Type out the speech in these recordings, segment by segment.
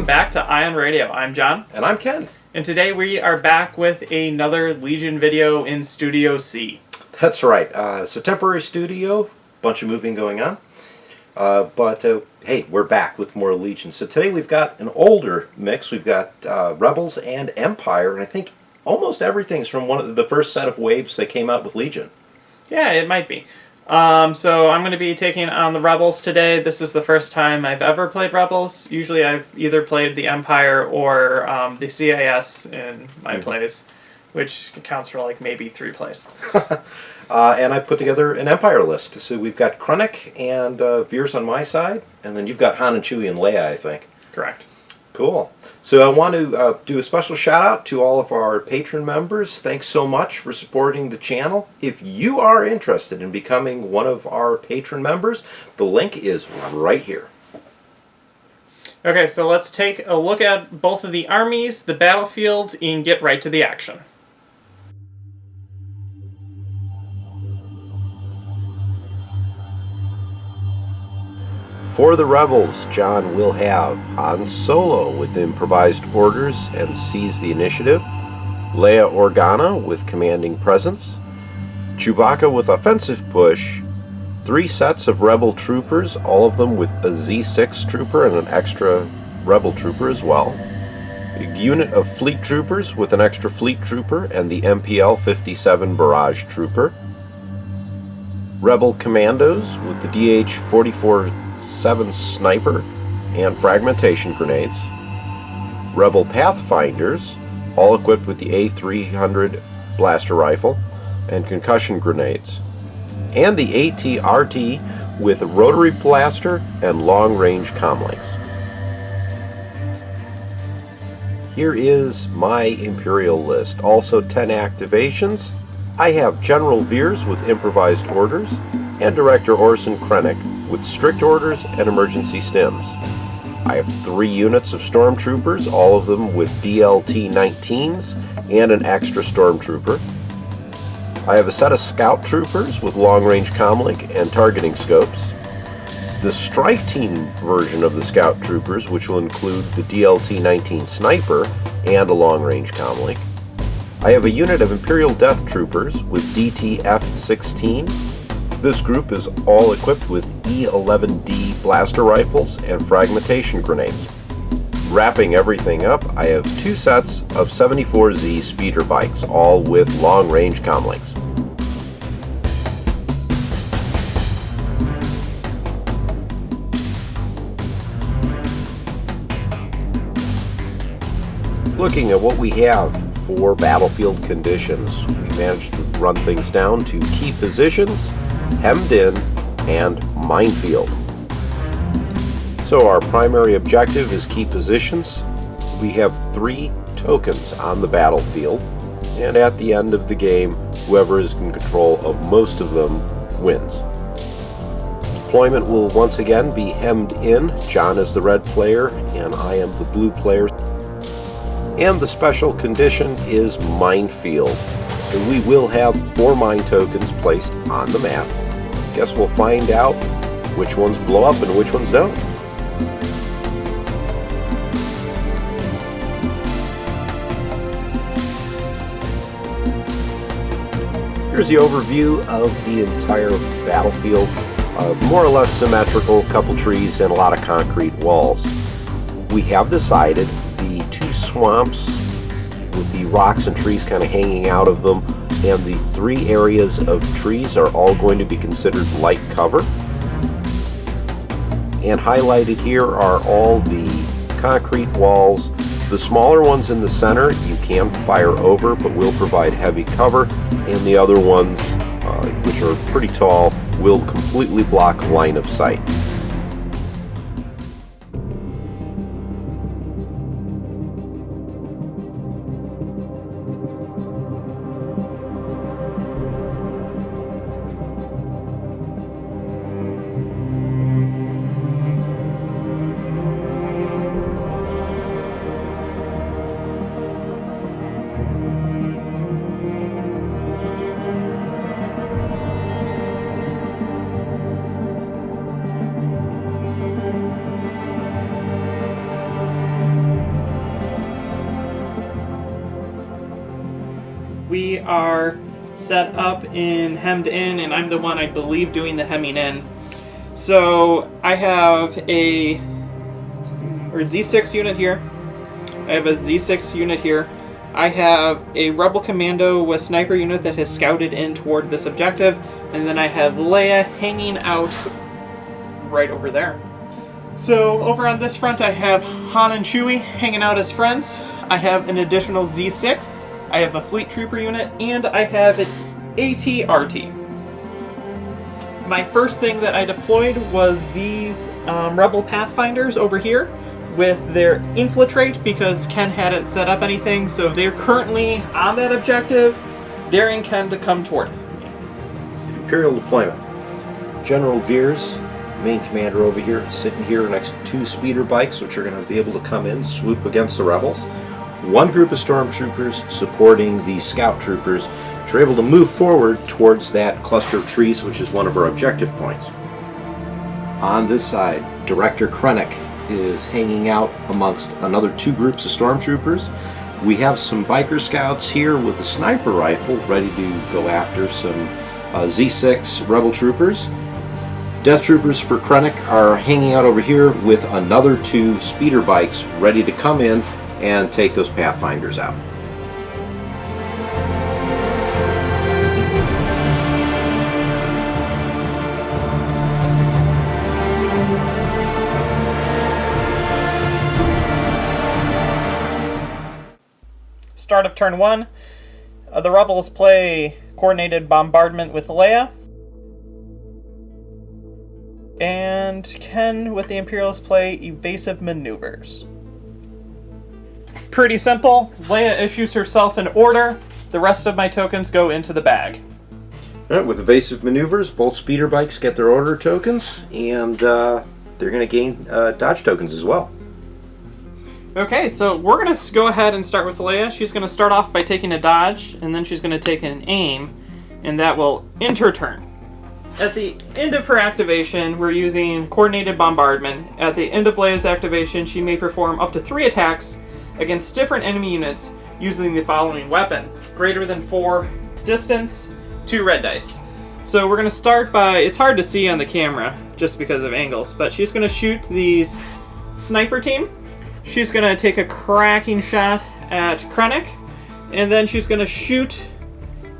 back to Ion Radio. I'm John. And I'm Ken. And today we are back with another Legion video in Studio C. That's right. It's a temporary studio, bunch of moving going on. But hey, we're back with more Legion. So today we've got an older mix. We've got Rebels and Empire, and I think almost everything's from one of the first set of waves that came out with Legion. Yeah, it might be. So I'm going to be taking on the Rebels today. This is the first time I've ever played Rebels. Usually I've either played the Empire or the CIS in my plays, which accounts for like maybe 3 plays. And I put together an Empire list. So we've got Krennic and Veers on my side, and then you've got Han and Chewie and Leia, I think. Correct. Cool. So I want to do a special shout out to all of our patron members. Thanks so much for supporting the channel. If you are interested in becoming one of our patron members, the link is right here. Okay, so let's take a look at both of the armies, the battlefields, and get right to the action. For the Rebels, John will have Han Solo with improvised orders and seize the initiative, Leia Organa with commanding presence, Chewbacca with offensive push, 3 sets of Rebel troopers, all of them with a Z6 trooper and an extra Rebel trooper as well, a unit of fleet troopers with an extra fleet trooper and the MPL 57 barrage trooper, Rebel commandos with the DH-44 7 sniper and fragmentation grenades, Rebel Pathfinders, all equipped with the A300 blaster rifle and concussion grenades, and the AT-RT with a rotary blaster and long-range comlinks. Here is my Imperial list. Also 10 activations. I have General Veers with improvised orders and Director Orson Krennic with strict orders and emergency stims. I have 3 units of stormtroopers, all of them with DLT-19s and an extra stormtrooper. I have a set of scout troopers with long-range comlink and targeting scopes. The strike team version of the scout troopers, which will include the DLT-19 sniper and a long-range comlink. I have a unit of Imperial Death Troopers with DTF-16. This group is all equipped with E-11D blaster rifles and fragmentation grenades. Wrapping everything up, I have 2 sets of 74Z speeder bikes, all with long-range comlinks. Looking at what we have for battlefield conditions, we managed to run things down to key positions, hemmed in, and minefield. So our primary objective is key positions. We have 3 tokens on the battlefield, and at the end of the game, whoever is in control of most of them wins. Deployment will once again be hemmed in. John is the red player, and I am the blue player. And the special condition is minefield. So we will have 4 mine tokens placed on the map. Guess we'll find out which ones blow up and which ones don't. Here's the overview of the entire battlefield. More or less symmetrical, couple trees and a lot of concrete walls. We have decided the 2 swamps with the rocks and trees kind of hanging out of them and the 3 areas of trees are all going to be considered light cover. And highlighted here are all the concrete walls. The smaller ones in the center you can fire over but will provide heavy cover, and the other ones, which are pretty tall, will completely block line of sight. are set up and hemmed in, and I'm the one, I believe, doing the hemming in. So I have a Z6 unit here. I have a Z6 unit here. I have a Rebel Commando with sniper unit that has scouted in toward this objective, and then I have Leia hanging out right over there. So over on this front I have Han and Chewie hanging out as friends. I have an additional Z6, I have a Fleet Trooper unit, and I have an AT-RT. My first thing that I deployed was these Rebel Pathfinders over here with their infiltrate, because Ken hadn't set up anything, so they're currently on that objective, daring Ken to come toward me. Imperial deployment. General Veers, main commander over here, sitting here next to 2 speeder bikes, which are going to be able to come in, swoop against the rebels. 1 group of stormtroopers supporting the scout troopers, which are able to move forward towards that cluster of trees, which is one of our objective points. On this side, Director Krennic is hanging out amongst another 2 groups of stormtroopers. We have some biker scouts here with a sniper rifle ready to go after some Z6 rebel troopers. Death troopers for Krennic are hanging out over here with another 2 speeder bikes ready to come in and take those Pathfinders out. Start of turn 1, the Rebels play coordinated bombardment with Leia, and Ken with the Imperials play evasive maneuvers. Pretty simple. Leia issues herself an order, the rest of my tokens go into the bag. All right, with evasive maneuvers, both speeder bikes get their order tokens, and they're going to gain dodge tokens as well. Okay, so we're going to go ahead and start with Leia. She's going to start off by taking a dodge, and then she's going to take an aim, and that will end her turn. At the end of her activation, we're using coordinated bombardment. At the end of Leia's activation, she may perform up to 3 attacks against different enemy units using the following weapon. Greater than 4 distance, 2 red dice. So we're going to start by, it's hard to see on the camera just because of angles, but she's going to shoot these sniper team. She's going to take a cracking shot at Krennic, and then she's going to shoot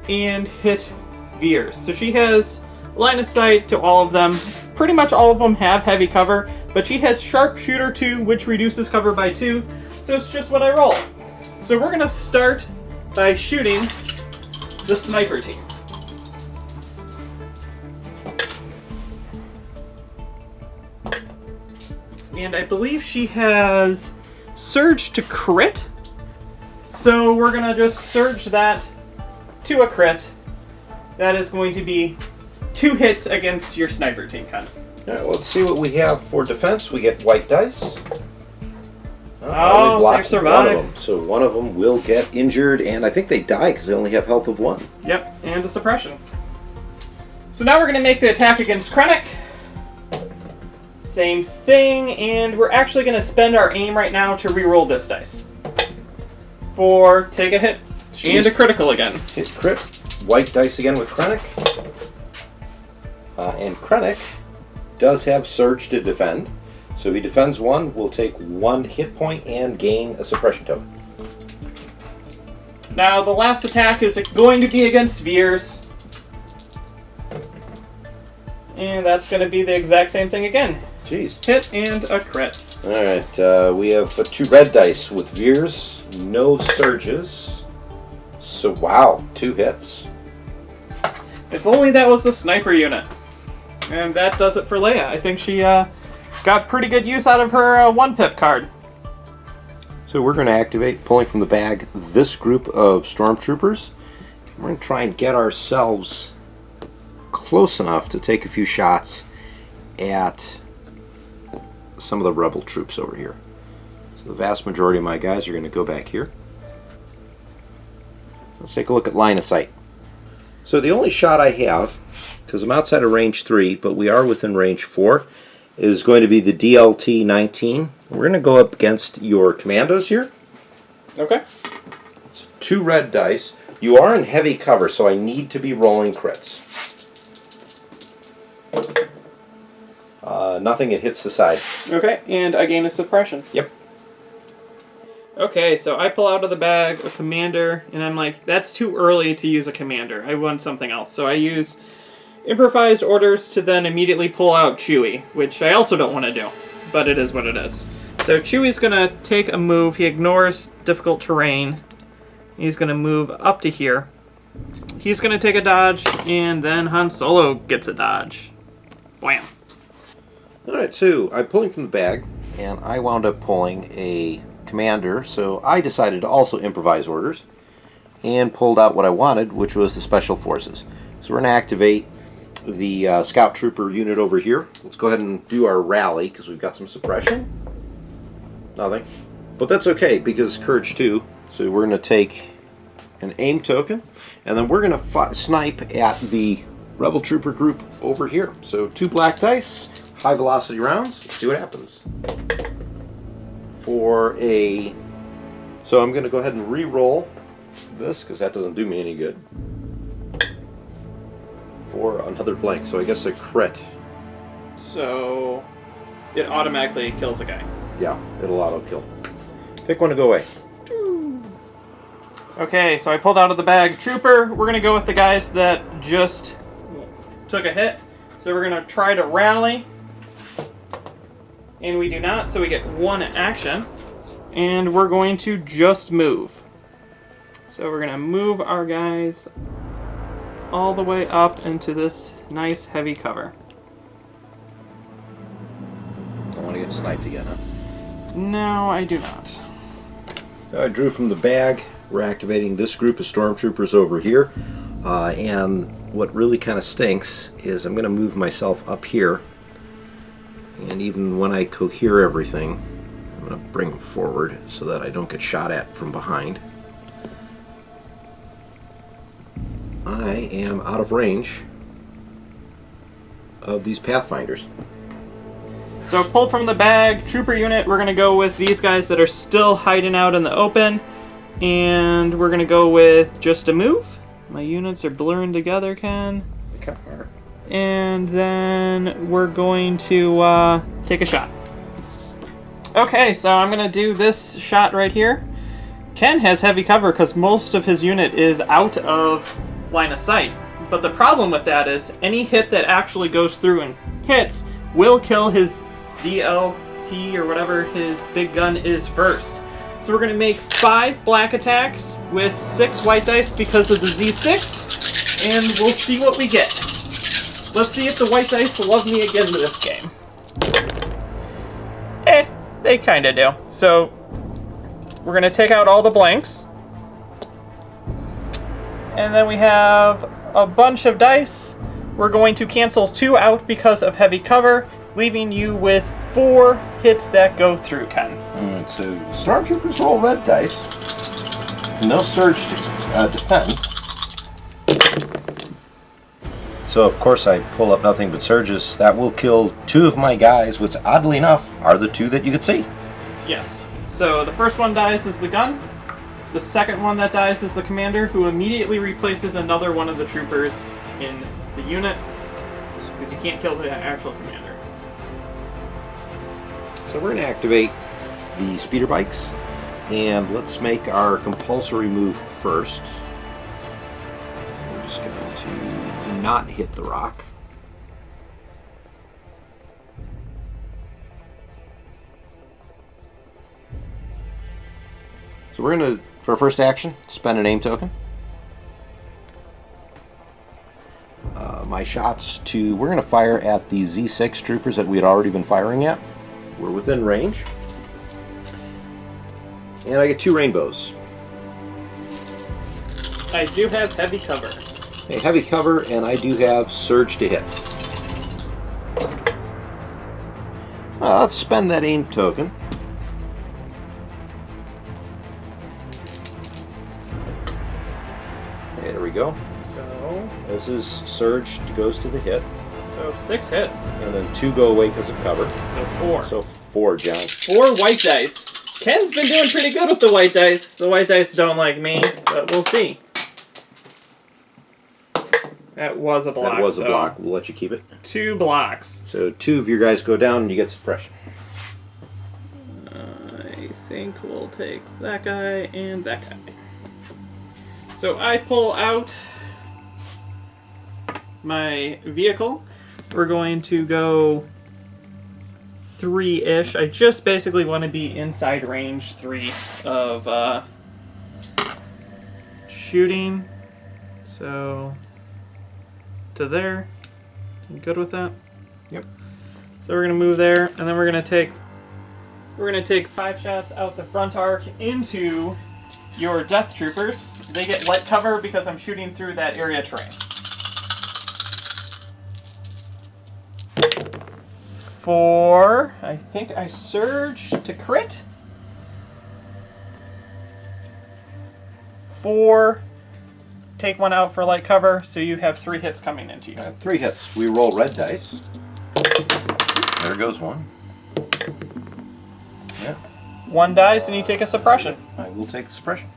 and hit Veers. So she has line of sight to all of them. Pretty much all of them have heavy cover, but she has Sharpshooter 2, which reduces cover by 2, so it's just what I roll. So we're going to start by shooting the sniper team. And I believe she has Surge to crit. So we're going to just surge that to a crit. That is going to be 2 hits against your sniper team, Ken. All right, let's see what we have for defense. We get white dice. Oh, they survived. One of them, so one of them will get injured, and I think they die because they only have health of 1. Yep, and a suppression. So now we're going to make the attack against Krennic. Same thing, and we're actually going to spend our aim right now to reroll this dice. For take a hit and a critical again. Hit crit. White dice again with Krennic. And Krennic does have Surge to defend. So if he defends 1, we'll take 1 hit point and gain a suppression token. Now the last attack is going to be against Veers. And that's going to be the exact same thing again. Jeez. Hit and a crit. Alright, we have 2 red dice with Veers. No surges. So wow, 2 hits. If only that was the sniper unit. And that does it for Leia. I think she got pretty good use out of her 1-pip card. So we're going to activate, pulling from the bag, this group of stormtroopers. We're going to try and get ourselves close enough to take a few shots at some of the rebel troops over here. So the vast majority of my guys are going to go back here. Let's take a look at line of sight. So the only shot I have, because I'm outside of range 3, but we are within range 4, is going to be the DLT-19. We're going to go up against your commandos here. Okay. So 2 red dice. You are in heavy cover, so I need to be rolling crits. Nothing, it hits the side. Okay, and I gain a suppression. Yep. Okay, so I pull out of the bag a commander, and I'm like, that's too early to use a commander. I want something else. So I use improvised orders to then immediately pull out Chewie, which I also don't want to do, but it is what it is. So Chewie's going to take a move. He ignores difficult terrain. He's going to move up to here. He's going to take a dodge, and then Han Solo gets a dodge. Blam. Alright, so I'm pulling from the bag, and I wound up pulling a commander, so I decided to also improvise orders, and pulled out what I wanted, which was the Special Forces. So we're going to activate the Scout Trooper unit over here. Let's go ahead and do our rally, because we've got some suppression. Nothing. But that's okay, because Courage 2, so we're going to take an aim token, and then we're going to snipe at the Rebel Trooper group over here. So 2 black dice, high velocity rounds. Let's see what happens. So I'm going to go ahead and re-roll this, because that doesn't do me any good. For another blank, so I guess a crit. So it automatically kills a guy. Yeah, it'll auto-kill. Pick one to go away. Okay, so I pulled out of the bag Trooper. We're going to go with the guys that just took a hit. So we're going to try to rally. And we do not, so we get 1 action. And we're going to just move. So we're going to move our guys all the way up into this nice heavy cover. Don't want to get sniped again, huh? No, I do not. So I drew from the bag. We're activating this group of stormtroopers over here. And what really kind of stinks is I'm going to move myself up here. And even when I cohere everything, I'm going to bring them forward so that I don't get shot at from behind. I am out of range of these Pathfinders. So pulled from the bag, Trooper unit, we're going to go with these guys that are still hiding out in the open. And we're going to go with just a move. My units are blurring together, Ken. Okay. And then we're going to take a shot. Okay, so I'm going to do this shot right here. Ken has heavy cover because most of his unit is out of line of sight. But the problem with that is any hit that actually goes through and hits will kill his DLT or whatever his big gun is first. So we're going to make 5 black attacks with 6 white dice because of the Z6, and we'll see what we get. Let's see if the white dice love me again in this game. They kind of do. So we're going to take out all the blanks. And then we have a bunch of dice. We're going to cancel 2 out because of heavy cover, leaving you with 4 hits that go through, Ken. Alright, so stormtroopers roll red dice. No surge to defend. So of course I pull up nothing but surges. That will kill 2 of my guys, which oddly enough are the 2 that you could see. Yes. So the first one dies is the gun. The second one that dies is the commander, who immediately replaces another one of the troopers in the unit, because you can't kill the actual commander. So we're going to activate the speeder bikes, and let's make our compulsory move first. We're just going to not hit the rock. So we're going to, for our first action, spend an aim token. My shots we're going to fire at the Z6 troopers that we had already been firing at. We're within range. And I get 2 rainbows. I do have heavy cover. A heavy cover, and I do have surge to hit. Let's spend that aim token. There we go. So This is surge goes to the hit, 6 hits. and then 2 go away because of cover. So 4. So 4, John. 4 white dice. Ken's been doing pretty good with the white dice. The white dice don't like me, but we'll see. That was a block. That was a so block. We'll let you keep it. 2 blocks. So 2 of your guys go down and you get suppression. I think we'll take that guy and that guy. So I pull out my vehicle. We're going to go 3-ish. I just basically want to be inside range 3 of shooting. So to there. You good with that? Yep. So we're gonna move there, and then we're gonna take 5 shots out the front arc into your Death Troopers. They get light cover because I'm shooting through that area terrain. For, I think I surge to crit. 4, take 1 out for light cover, so you have 3 hits coming into you. 3 hits. We roll red dice. There goes 1. Yeah. 1 dies, and you take a suppression. I will take the suppression.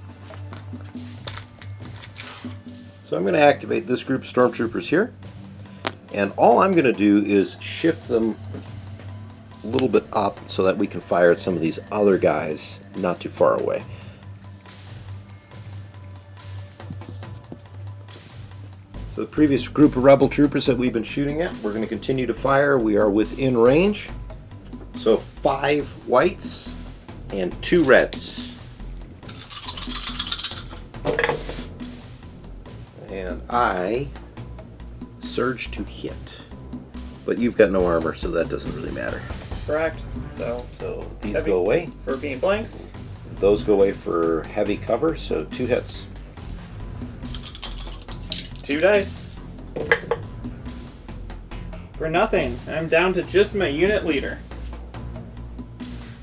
So I'm going to activate this group of stormtroopers here. And all I'm going to do is shift them a little bit up so that we can fire at some of these other guys not too far away. So the previous group of rebel troopers that we've been shooting at, we're going to continue to fire. We are within range. So 5 whites and 2 reds. And I surge to hit. But you've got no armor, so that doesn't really matter. Correct. So These heavy go away. for being blanks. Those go away for heavy cover, so 2 hits. 2 dice. For nothing. I'm down to just my unit leader.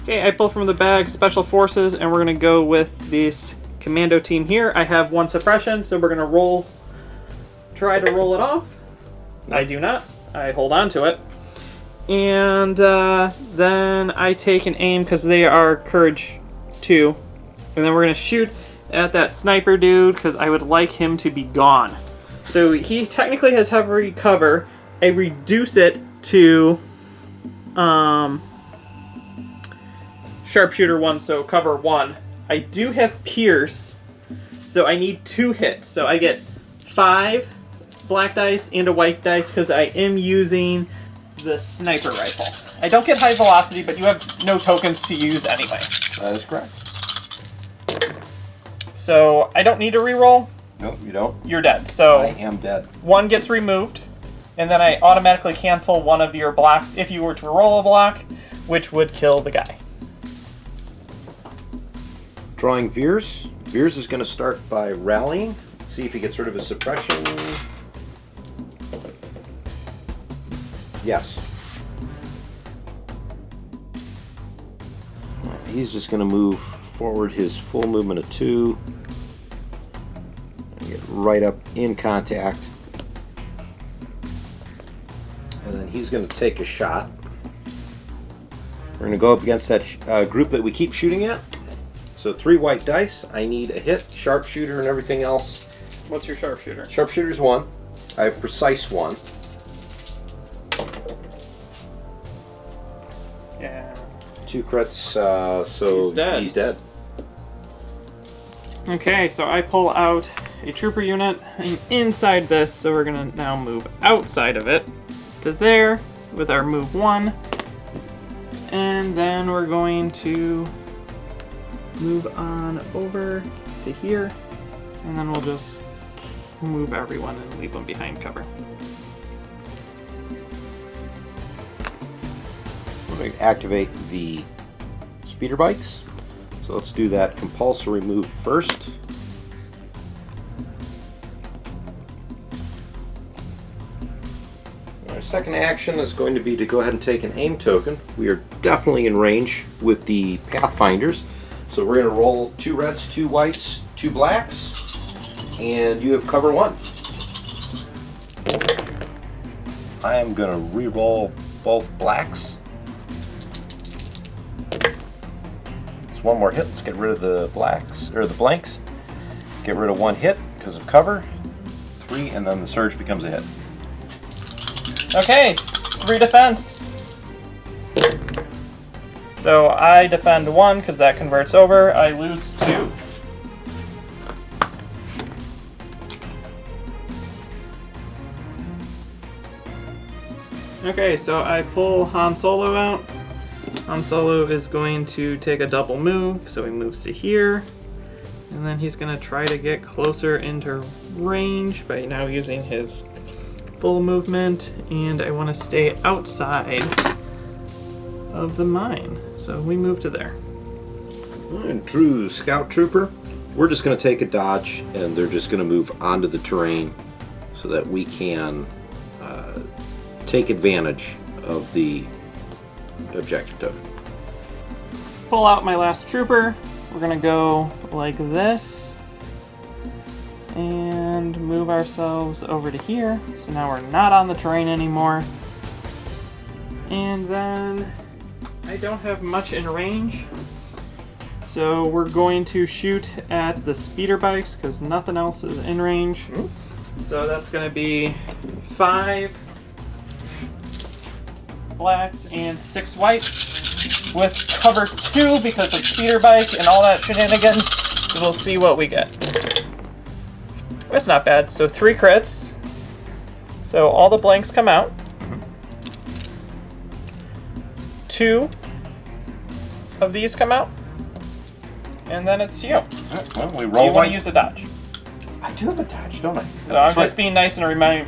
Okay, I pull from the bag Special Forces, and we're going to go with this commando team here. I have 1 suppression, so we're going to try to roll it off. I do not. I hold on to it. And then I take an aim because they are Courage 2. And then we're going to shoot at that sniper dude because I would like him to be gone. So he technically has heavy cover. I reduce it to Sharpshooter 1, so cover 1. I do have Pierce, so I need 2 hits. So I get 5 black dice and a white dice because I am using the sniper rifle. I don't get high velocity, but you have no tokens to use anyway. That is correct. So I don't need to reroll. No, you don't. You're dead. So I am dead. 1 gets removed, and then I automatically cancel 1 of your blocks if you were to roll a block, which would kill the guy. Drawing Veers. Veers is going to start by rallying. Let's see if he gets rid of his suppression. Yes. He's just going to move forward his full movement of 2. And get right up in contact. And then he's going to take a shot. We're going to go up against that group that we keep shooting at. So 3 white dice. I need a hit, sharpshooter, and everything else. What's your sharpshooter? Sharpshooter's 1. I have precise 1. Yeah. 2 crits, so He's dead. Okay, so I pull out a trooper unit. I'm inside this, so we're gonna now move outside of it to there with our move 1. And then we're going to move on over to here, and then we'll just move everyone and leave them behind cover. We're going to activate the speeder bikes. So let's do that compulsory move first. Our second action is going to be to go ahead and take an aim token. We are definitely in range with the Pathfinders. So we're going to roll 2 reds, 2 whites, 2 blacks, and you have cover 1. I am going to re-roll both blacks. It's 1 more hit. Let's get rid of the blacks, or the blanks. Get rid of 1 hit because of cover. 3, and then the surge becomes a hit. Okay, 3 defense. So I defend 1 because that converts over. I lose 2. Okay, so I pull Han Solo out. Han Solo is going to take a double move, so he moves to here. And then he's going to try to get closer into range by now using his full movement. And I want to stay outside of the mine. So we move to there. And true scout trooper, we're just going to take a dodge, and they're just going to move onto the terrain so that we can take advantage of the objective token. Pull out my last trooper. We're gonna go like this and move ourselves over to here. So now we're not on the terrain anymore. And then I don't have much in range. So we're going to shoot at the speeder bikes because nothing else is in range. So that's gonna be 5 blacks and 6 whites with cover 2 because of speeder bike and all that shenanigans. So we'll see what we get. That's not bad. So 3 crits. So all the blanks come out. 2 of these come out. And then it's you. Well, we Do roll you want one. to use a dodge? I do have a dodge, don't I? No, I'm just being nice and reminding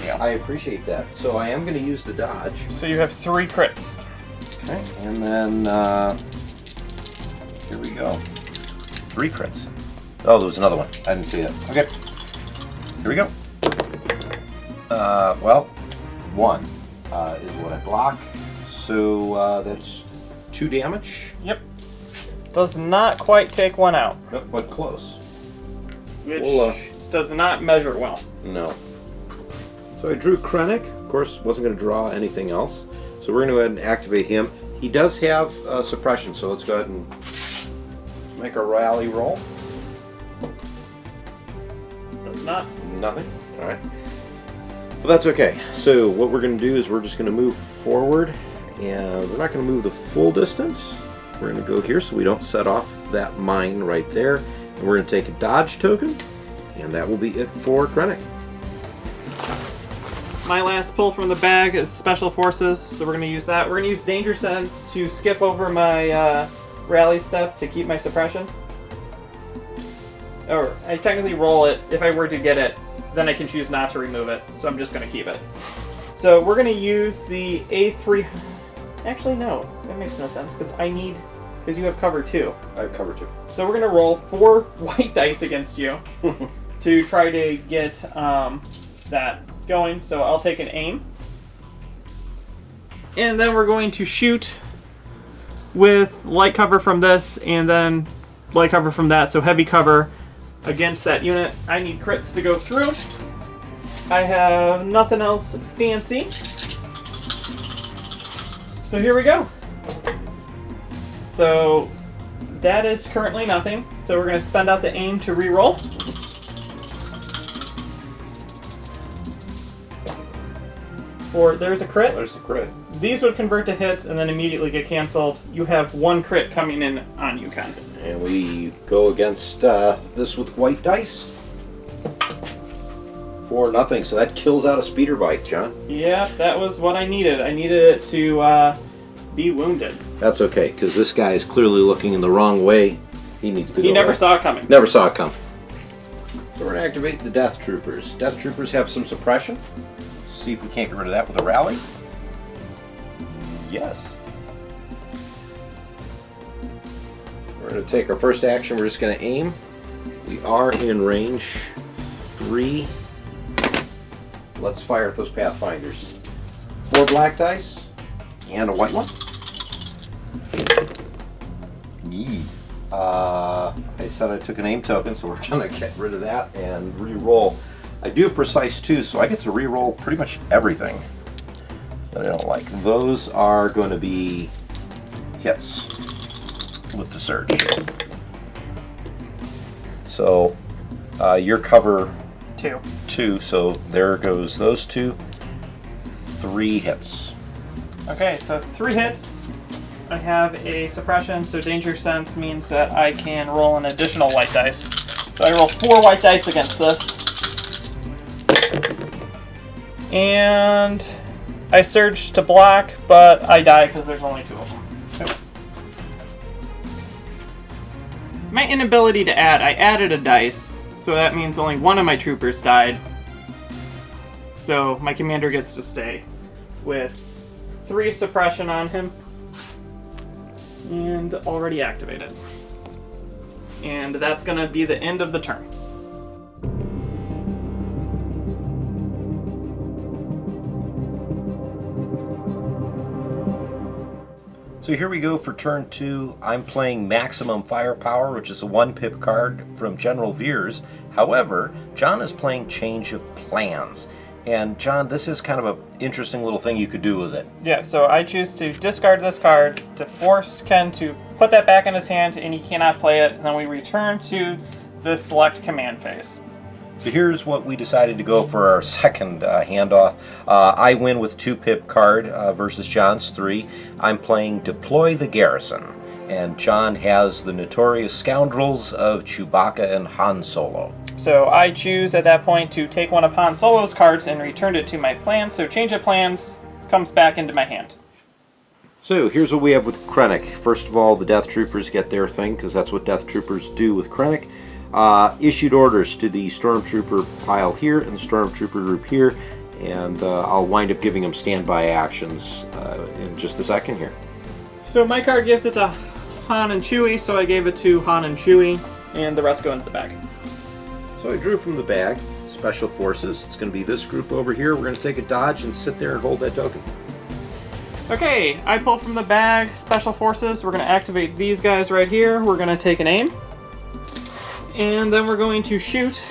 you. I appreciate that. So I am going to use the dodge. So you have 3 crits. Okay, and then here we go. 3 crits. Oh, there was another one. I didn't see it. Okay, here we go. Well, 1 is what I block. So that's 2 damage. Yep. Does not quite take 1 out. Nope, but close. Which We'll, does not measure well. No. So I drew Krennic. Of course, wasn't going to draw anything else. So we're going to go ahead and activate him. He does have suppression, so let's go ahead and make a rally roll. Does not. Nothing. All right. Well, that's okay. So what we're going to do is we're just going to move forward, and we're not going to move the full distance. We're going to go here so we don't set off that mine right there. And we're going to take a dodge token, and that will be it for Krennic. My last pull from the bag is Special Forces, so we're going to use that. We're going to use Danger Sense to skip over my rally step to keep my suppression. Or I technically roll it. If I were to get it, then I can choose not to remove it. So I'm just going to keep it. So we're going to use the A3... Actually, no. That makes no sense because you have cover 2. I have cover 2. So we're going to roll 4 white dice against you to try to get that going. So I'll take an aim. And then we're going to shoot with light cover from this and then light cover from that. So heavy cover against that unit. I need crits to go through. I have nothing else fancy. So here we go. So that is currently nothing. So we're going to spend out the aim to reroll. There's a crit. There's the crit. These would convert to hits and then immediately get canceled. You have 1 crit coming in on you, Ken. And we go against this with white dice. 4 nothing. So that kills out a speeder bike, John. Yeah, that was what I needed. I needed it to be wounded. That's okay, because this guy is clearly looking in the wrong way. He needs to go. He never right. saw it coming. Never saw it come. So we're going to activate the Death Troopers. Death Troopers have some suppression. Let's see if we can't get rid of that with a rally. Yes. We're going to take our first action. We're just going to aim. We are in range 3. Let's fire at those Pathfinders. 4 black dice and a white one. Yee. I said I took an aim token, so we're going to get rid of that and re-roll. I do have precise 2, so I get to re-roll pretty much everything that I don't like. Those are going to be hits with the surge. So your cover 2. 2, so there goes those 2. 3 hits. Okay, so 3 hits. I have a suppression, so danger sense means that I can roll an additional white dice. So I roll 4 white dice against this. And I surge to block, but I die because there's only 2 of them. My inability to add, I added a dice, so that means only 1 of my troopers died. So my commander gets to stay with 3 suppression on him and already activated. And that's going to be the end of the turn. So here we go for turn 2. I'm playing Maximum Firepower, which is a 1-pip card from General Veers. However, John is playing Change of Plans. And John, this is kind of an interesting little thing you could do with it. Yeah, so I choose to discard this card to force Ken to put that back in his hand, and he cannot play it. And then we return to the select command phase. So here's what we decided to go for our second handoff. I win with 2-pip card versus John's 3. I'm playing Deploy the Garrison, and John has the Notorious Scoundrels of Chewbacca and Han Solo. So I choose at that point to take one of Han Solo's cards and return it to my plan. So Change of Plans comes back into my hand. So here's what we have with Krennic. First of all, the Death Troopers get their thing, because that's what Death Troopers do with Krennic. Issued orders to the Stormtrooper pile here and the Stormtrooper group here, and I'll wind up giving them standby actions in just a second here. So my card gives it to Han and Chewie, so I gave it to Han and Chewie, and the rest go into the bag. So I drew from the bag, Special Forces. It's going to be this group over here. We're going to take a dodge and sit there and hold that token. Okay, I pull from the bag, Special Forces. We're going to activate these guys right here. We're going to take an aim. And then we're going to shoot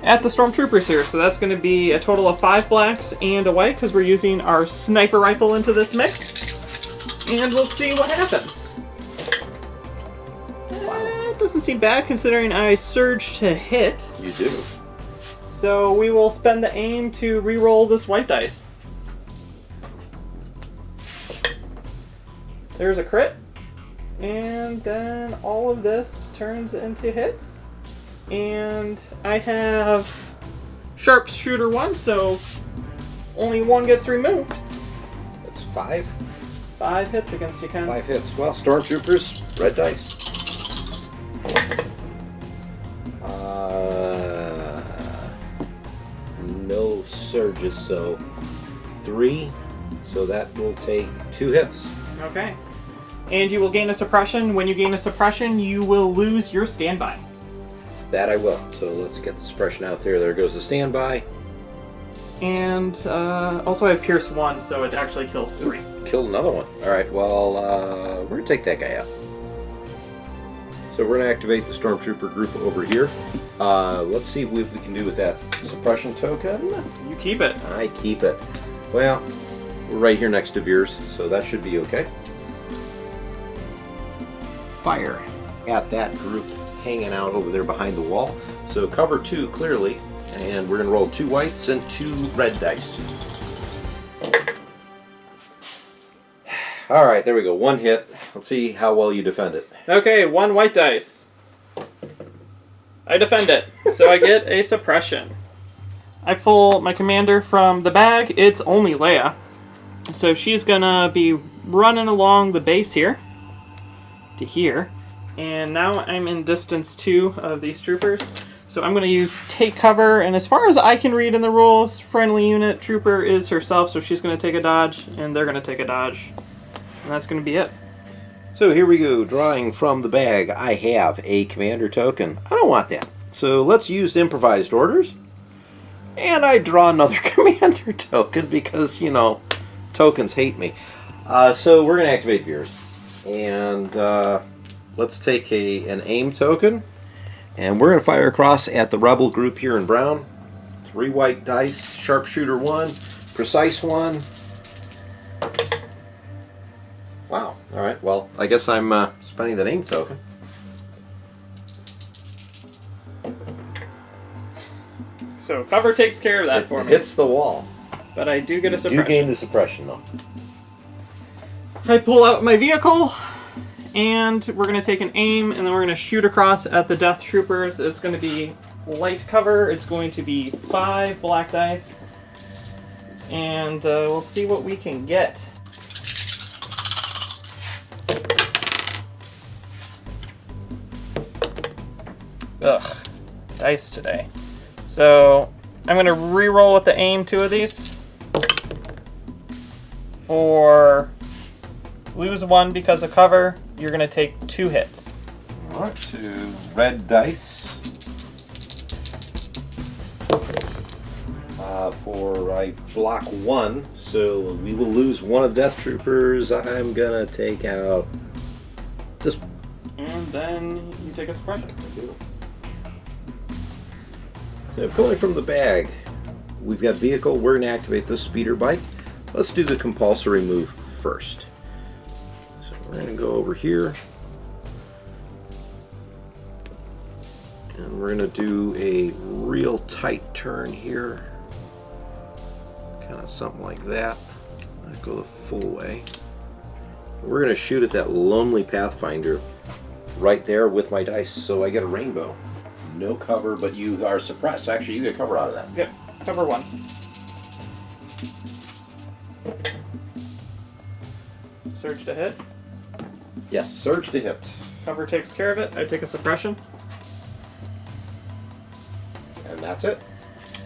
at the Stormtroopers here. So that's going to be a total of 5 blacks and a white, because we're using our sniper rifle into this mix. And we'll see what happens. That doesn't seem bad, considering I surge to hit. You do. So we will spend the aim to re-roll this white dice. There's a crit. And then all of this turns into hits. And I have Sharpshooter 1, so only 1 gets removed. That's 5. 5 hits against you, Ken. 5 hits. Well, Stormtroopers, red dice. No surges, so 3. So that will take 2 hits. Okay. And you will gain a suppression. When you gain a suppression, you will lose your standby. That I will. So let's get the suppression out there. There goes the standby. And also I have Pierce 1, so it actually kills 3. Killed another one. Alright, well, we're going to take that guy out. So we're going to activate the Stormtrooper group over here. Let's see what we can do with that suppression token. You keep it. I keep it. Well, we're right here next to Veers, so that should be okay. Fire at that group hanging out over there behind the wall. So cover 2 clearly, and we're going to roll 2 whites and 2 red dice. All right, there we go. 1 hit. Let's see how well you defend it. Okay, 1 white dice. I defend it, so I get a suppression. I pull my commander from the bag. It's only Leia. So she's gonna be running along the base here to here. And now I'm in distance 2 of these troopers. So I'm gonna use take cover, and as far as I can read in the rules, friendly unit trooper is herself, so she's gonna take a dodge, and they're gonna take a dodge. And that's gonna be it. So here we go, drawing from the bag. I have a commander token. I don't want that. So let's use improvised orders. And I draw another commander token because, you know, tokens hate me. So we're going to activate Veers. And let's take an aim token. And we're going to fire across at the rebel group here in brown. 3 white dice, sharpshooter 1, precise 1. Wow. All right. Well, I guess I'm spending the name token. So cover takes care of that for It me. hits the wall. But I do get a You suppression. do gain the suppression, though. I pull out my vehicle, and we're going to take an aim, and then we're going to shoot across at the Death Troopers. It's going to be light cover. It's going to be 5 black dice. And we'll see what we can get. Ugh, dice today. So I'm going to re-roll with the aim 2 of these. For lose 1 because of cover, you're going to take 2 hits. Alright, 2 red dice. For I block 1, so we will lose 1 of the Death Troopers. I'm gonna take out this one. And then you take a suppression. So pulling from the bag, we've got vehicle. We're gonna activate this speeder bike. Let's do the compulsory move first. So we're gonna go over here. And we're gonna do a real tight turn here. Kind of something like that. Not go the full way. We're gonna shoot at that lonely Pathfinder right there with my dice, so I get a rainbow. No cover, but you are suppressed. Actually, you get cover out of that. Yep, cover 1. Surge to hit. Yes, surge to hit. Cover takes care of it. I take a suppression. And that's it.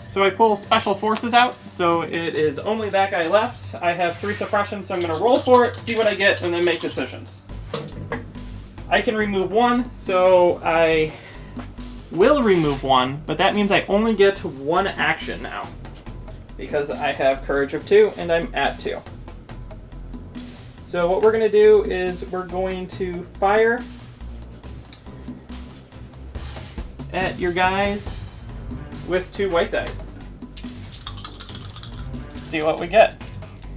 So I pull Special Forces out, so it is only that guy left. I have 3 suppressions, so I'm going to roll for it, see what I get, and then make decisions. I can remove 1, so I will remove 1, but that means I only get 1 action now. Because I have Courage of 2, and I'm at 2. So what we're going to do is we're going to fire at your guys with 2 white dice. See what we get.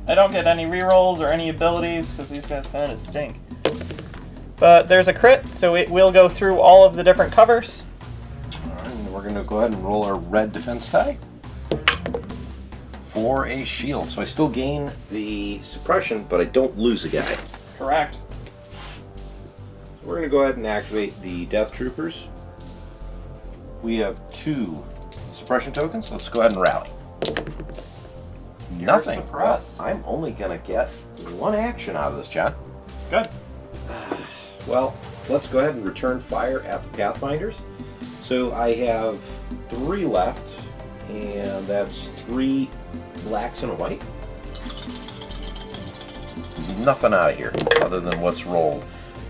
I don't get any rerolls or any abilities because these guys kind of stink. But there's a crit, so it will go through all of the different covers. Alright, and we're going to go ahead and roll our red defense die for a shield. So I still gain the suppression, but I don't lose a guy. Correct. So we're going to go ahead and activate the Death Troopers. We have 2 suppression tokens. Let's go ahead and rally. Nothing. Suppressed. Well, I'm only going to get 1 action out of this, John. Good. Well, let's go ahead and return fire at the Pathfinders. So I have 3 left, and that's 3 blacks and a white. Nothing out of here other than what's rolled.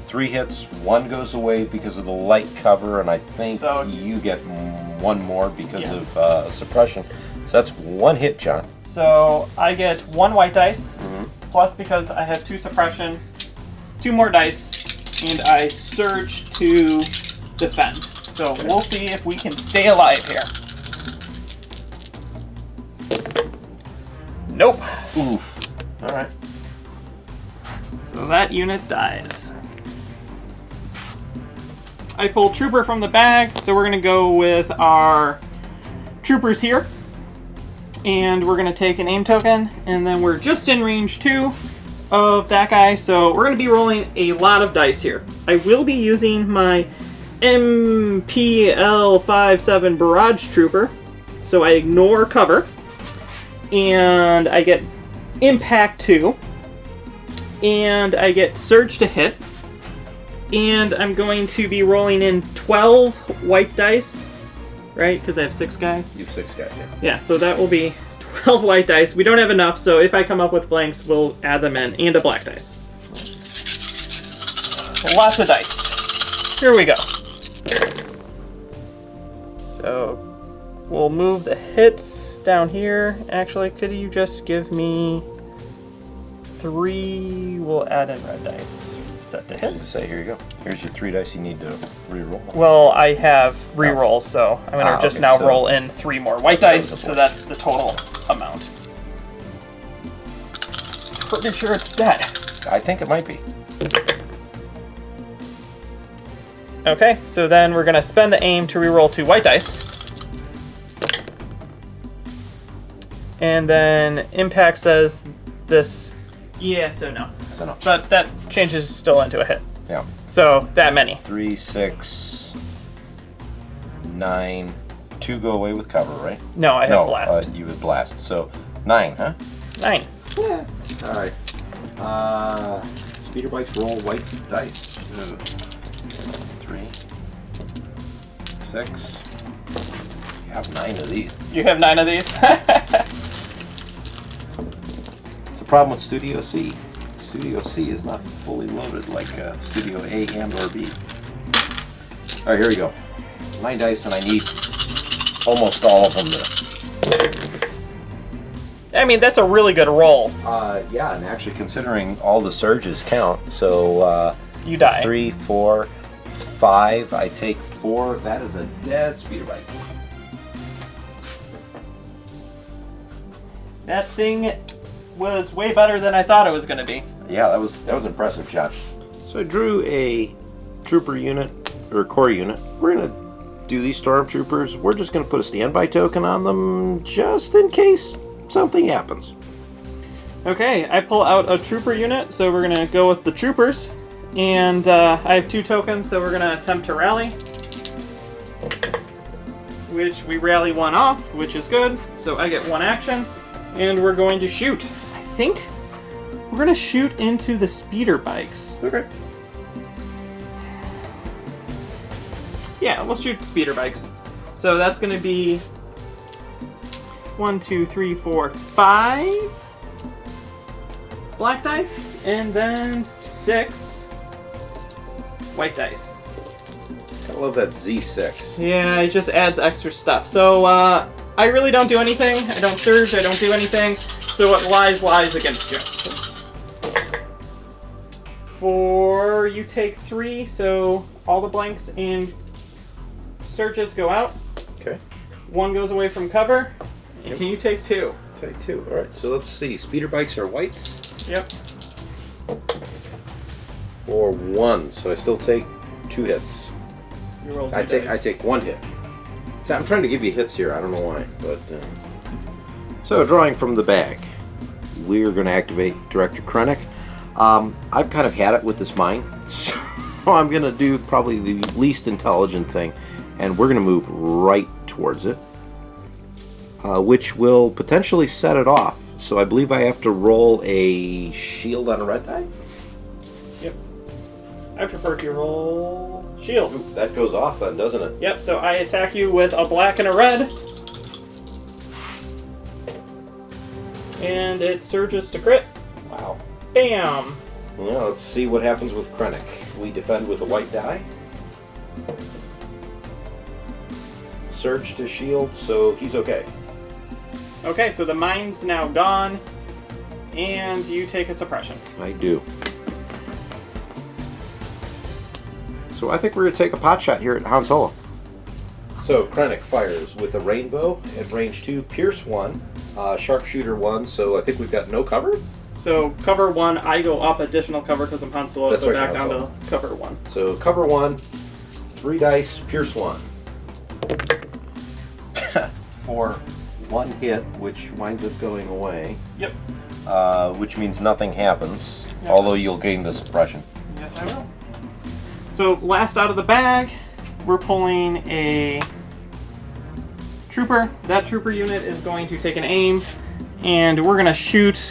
3 hits, 1 goes away because of the light cover, and I think So, you get 1 more because yes. of suppression. So that's 1 hit, John. So I get 1 white dice, plus because I have 2 suppression, 2 more dice, and I surge to defend. So we'll see if we can stay alive here. Nope. Oof. All right. So that unit dies. I pulled Trooper from the bag, so we're going to go with our Troopers here. And we're going to take an aim token, and then we're just in range 2 of that guy, so we're going to be rolling a lot of dice here. I will be using my MPL-57 Barrage Trooper, so I ignore cover, and I get Impact 2, and I get Surge to hit, and I'm going to be rolling in 12 white dice, right? Because I have 6 guys. You have 6 guys here. Yeah, so that will be 12 white dice. We don't have enough, so if I come up with blanks, we'll add them in, and a black dice. Lots of dice. Here we go. So we'll move the hits down here. Actually, could you just give me 3? We'll add in red dice. Set to hit. Say, here you go. Here's your 3 dice you need to re-roll. Well, I have re-rolls, so I'm going to just okay, now so roll in 3 more white dice, so that's the total amount. Pretty sure it's dead. I think it might be. Okay, so then we're going to spend the aim to re-roll 2 white dice. And then impact says this. Yeah, so no. But that changes still into a hit. Yeah. So that many. 3, 6, 9. 2 go away with cover, right? No, I have blast. You would blast. So 9, huh? 9. Yeah. All right. Speeder bikes roll white dice. 3, 6. You have 9 of these. You have 9 of these? It's the problem with Studio C. Studio C is not fully loaded like Studio A and or B. All right, here we go. 9 dice, and I need almost all of them to... I mean, that's a really good roll. Yeah, and actually considering all the surges count, so... you die. 3, 4, 5. I take 4. That is a dead speeder bike. That thing was way better than I thought it was going to be. Yeah, that was impressive, Josh. So I drew a trooper unit, or core unit. We're going to do these stormtroopers. We're just going to put a standby token on them just in case something happens. Okay, I pull out a trooper unit, so we're going to go with the troopers. And I have 2 tokens, so we're going to attempt to rally. Which we rally 1 off, which is good. So I get 1 action. And we're going to shoot. I think we're going to shoot into the speeder bikes. Okay. Yeah, we'll shoot speeder bikes. So that's going to be 1, 2, 3, 4, 5 black dice, and then 6 white dice. I love that Z6. Yeah, it just adds extra stuff. So I really don't do anything. I don't surge. I don't do anything. So what lies against you. For you take 3, so all the blanks and surges go out. Okay. 1 goes away from cover, and you take 2. Take 2. All right. So let's see. Speeder bikes are whites. Yep. Or 1. So I still take 2 hits. You roll 2 I dice. take 1 hit. So I'm trying to give you hits here. I don't know why, but so drawing from the bag, we're going to activate Director Krennic. I've kind of had it with this mine, so I'm going to do probably the least intelligent thing, and we're going to move right towards it, which will potentially set it off. So I believe I have to roll a shield on a red die. Yep. I prefer if you roll shield. Ooh, that goes off then, doesn't it? Yep, so I attack you with a black and a red. And it surges to crit. Wow. Bam! Well, let's see what happens with Krennic. We defend with a white die. Surge to shield, so he's okay. Okay, so the mine's now gone. And you take a suppression. I do. So I think we're going to take a pot shot here at Han Solo. So Krennic fires with a rainbow at range 2, pierce 1, sharpshooter 1, so I think we've got no cover? So cover 1, I go up additional cover because I'm Han Solo, That's so right, back Han down Solo. to cover 1. So cover 1, 3 dice, pierce 1. For 1 hit, which winds up going away. Yep. Which means nothing happens, Yep. although you'll gain the suppression. Yes, I will. So last out of the bag, we're pulling a trooper. That trooper unit is going to take an aim, and we're going to shoot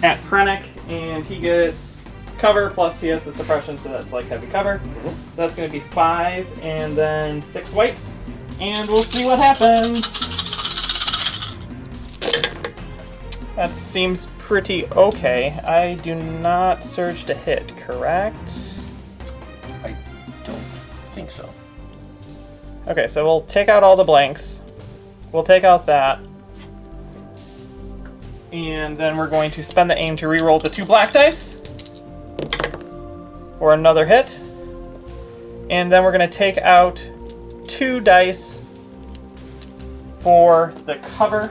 at Krennic, and he gets cover, plus he has the suppression, so that's like heavy cover. So that's going to be 5, and then 6 whites, and we'll see what happens. That seems pretty okay. I do not surge to hit, correct? I don't think so. Okay, so we'll take out all the blanks. We'll take out that. And then we're going to spend the aim to reroll the 2 black dice. For another hit. And then we're going to take out 2 dice for the cover.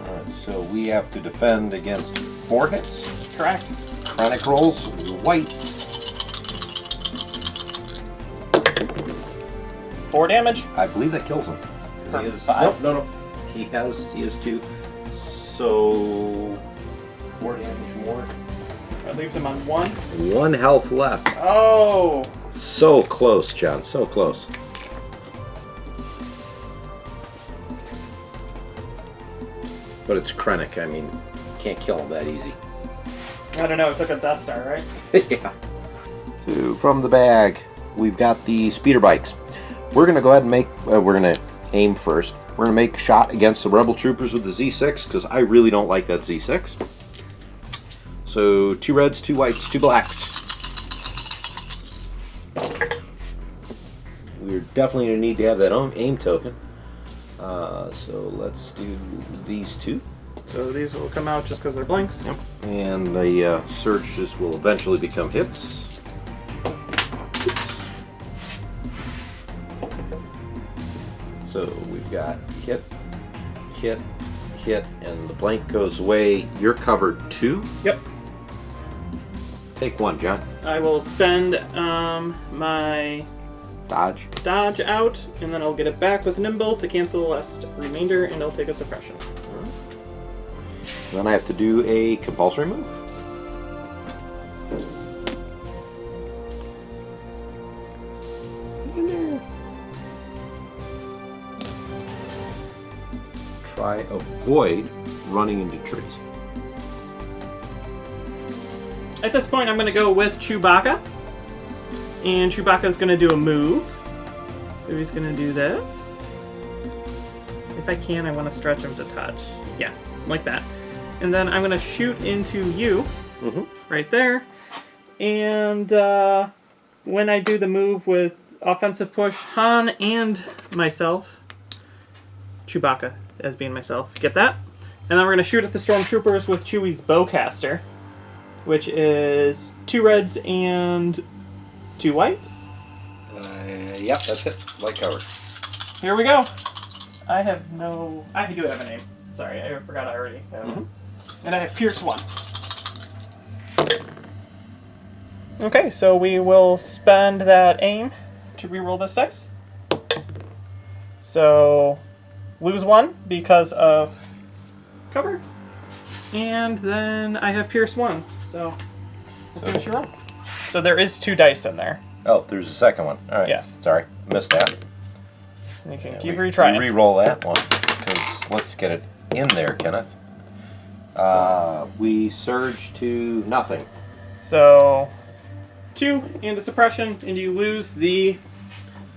Alright, so we have to defend against 4 hits. Correct. Krennic rolls white. 4 damage. I believe that kills him. For He is, 5? no. He has 2. So 4 damage more. That leaves him on 1. 1 health left. Oh! So close, John. So close. But it's Krennic. I mean, can't kill him that easy. I don't know, it took a Death Star, right? Yeah. So from the bag, we've got the speeder bikes. We're going to go ahead and make, we're going to aim first. We're going to make a shot against the Rebel Troopers with the Z6, because I really don't like that Z6. So 2 reds, 2 whites, 2 blacks. We're definitely going to need to have that aim token. So let's do these 2. So these will come out just because they're blanks. Yep. And the surges will eventually become hits. So we've got hit, hit, hit, and the blank goes away. You're covered 2. Yep. Take 1, John. I will spend my Dodge. dodge out, and then I'll get it back with Nimble to cancel the last remainder, and I'll take a suppression. Then I have to do a compulsory move. Get in there. Try avoid running into trees. At this point, I'm going to go with Chewbacca. And Chewbacca is going to do a move. So he's going to do this. If I can, I want to stretch him to touch. Yeah, like that. And then I'm going to shoot into you. Right there. And when I do the move with offensive push, Han and myself, Chewbacca as being myself, get that? And then we're going to shoot at the Stormtroopers with Chewie's Bowcaster, which is 2 reds and 2 whites. Yep, that's it. Light cover. Here we go. I do have a name. Sorry, I forgot I already have one. And I have Pierce 1. Okay, so we will spend that aim to reroll this dice. So, lose 1 because of cover. And then I have Pierce 1. So, let's see what you roll. So there is 2 dice in there. Oh, there's a second one. All right. Yes. Sorry, missed that. You can keep retrying. Re-roll that one, because let's get it in there, Kenneth. We surge to nothing. So, 2 into suppression, and you lose the...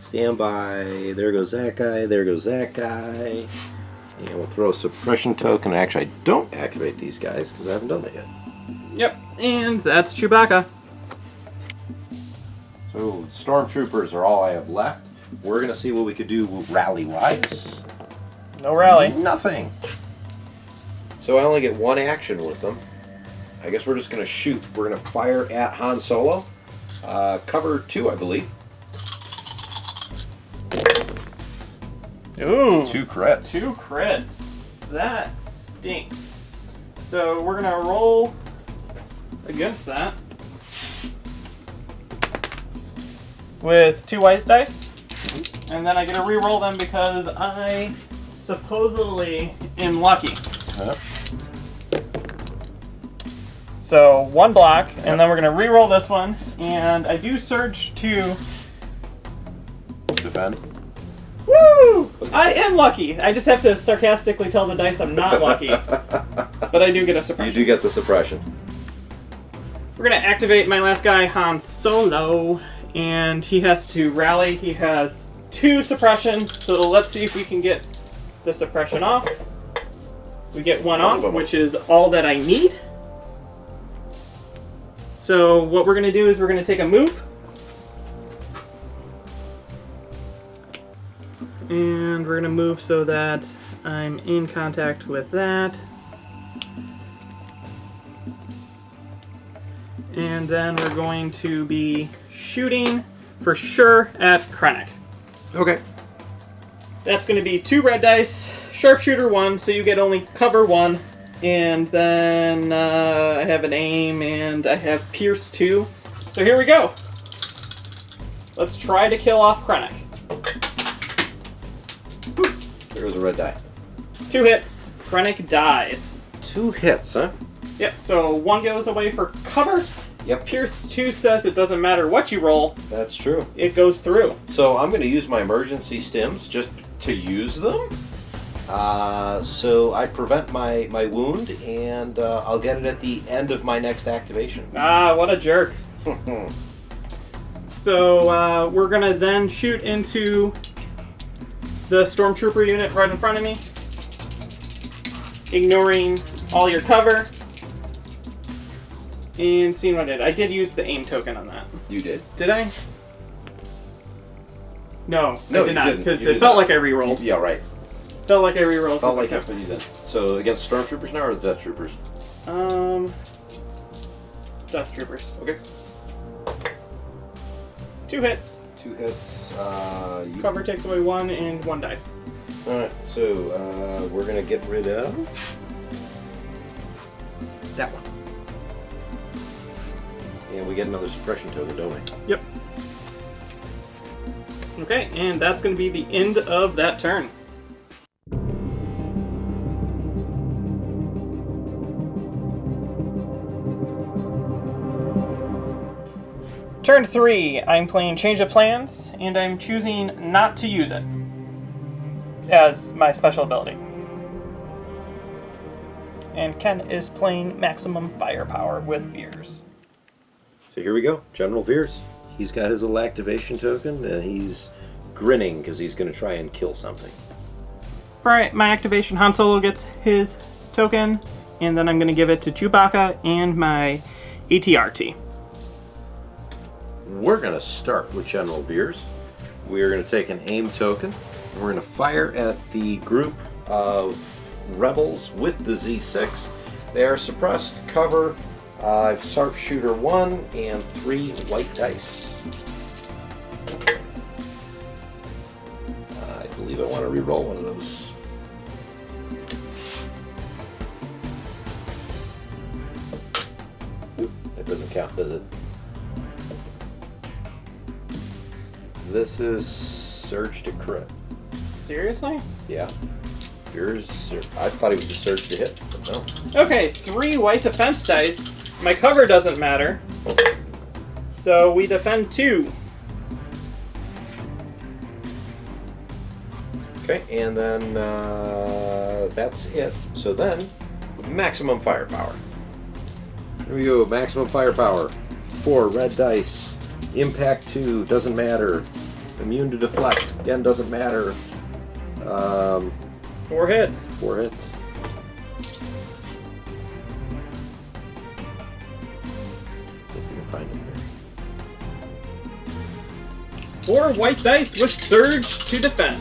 Stand by. There goes that guy. There goes that guy. And we'll throw a suppression token. Actually, I don't activate these guys because I haven't done that yet. Yep, and that's Chewbacca. So, Stormtroopers are all I have left. We're going to see what we could do rally-wise. No rally. Nothing. So I only get 1 action with them. I guess we're just going to shoot. We're going to fire at Han Solo. Cover 2, I believe. Ooh. 2 crits. 2 crits. That stinks. So we're going to roll against that with 2 white dice. And then I get to re-roll them because I supposedly am lucky. Yep. So 1 block, and then we're going to re-roll this one. And I do surge to... Defend. Woo! I am lucky. I just have to sarcastically tell the dice I'm not lucky. But I do get a suppression. You do get the suppression. We're going to activate my last guy, Han Solo. And he has to rally. He has 2 suppression. So let's see if we can get the suppression off. We get 1 off, which is all that I need. So what we're going to do is we're going to take a move. And we're going to move so that I'm in contact with that. And then we're going to be shooting for sure at Krennic. Okay. That's going to be 2 red dice, sharpshooter 1, so you get only cover 1. And then I have an aim and I have Pierce 2. So here we go. Let's try to kill off Krennic. There goes a red die. 2 hits. Krennic dies. 2 hits, huh? Yep, so 1 goes away for cover. Yep. Pierce 2 says it doesn't matter what you roll, That's true. it goes through. So I'm going to use my emergency stims just to use them. So I prevent my wound, and I'll get it at the end of my next activation. Ah, what a jerk. So we're going to then shoot into the Stormtrooper unit right in front of me, ignoring all your cover. And seeing what I did. I did use the aim token on that. You did. Did I? No, No, I did you not, didn't. because You it did felt not. like I rerolled. Yeah, right. Felt like I rerolled. Felt like that's what you did. So against Stormtroopers now or the Death Troopers? Death Troopers. Okay. 2 hits. 2 hits. Cover takes away 1 and 1 dice. Alright, so we're going to get rid of that one. And we get another suppression token, don't we? Yep. Okay, and that's going to be the end of that turn. Turn 3, I'm playing Change of Plans, and I'm choosing not to use it as my special ability. And Ken is playing Maximum Firepower with Veers. So here we go, General Veers. He's got his little activation token, and he's grinning because he's going to try and kill something. Alright, my activation, Han Solo gets his token, and then I'm going to give it to Chewbacca and my ATRT. We're going to start with General Veers. We are going to take an aim token. We're going to fire at the group of rebels with the Z6. They are suppressed, cover, sharpshooter 1, and 3 white dice. I believe I want to re-roll one of those. Oop, that doesn't count, does it? This is Surge to crit. Seriously? Yeah. Yours, I thought he was a Surge to hit, but no. Okay, 3 white defense dice. My cover doesn't matter. So we defend 2. Okay, and then that's it. So then, maximum firepower. Here we go, maximum firepower. 4 red dice. Impact 2, doesn't matter. Immune to deflect, again, doesn't matter. 4 hits. 4 hits. If you can find it here. 4 white dice with Surge to defend.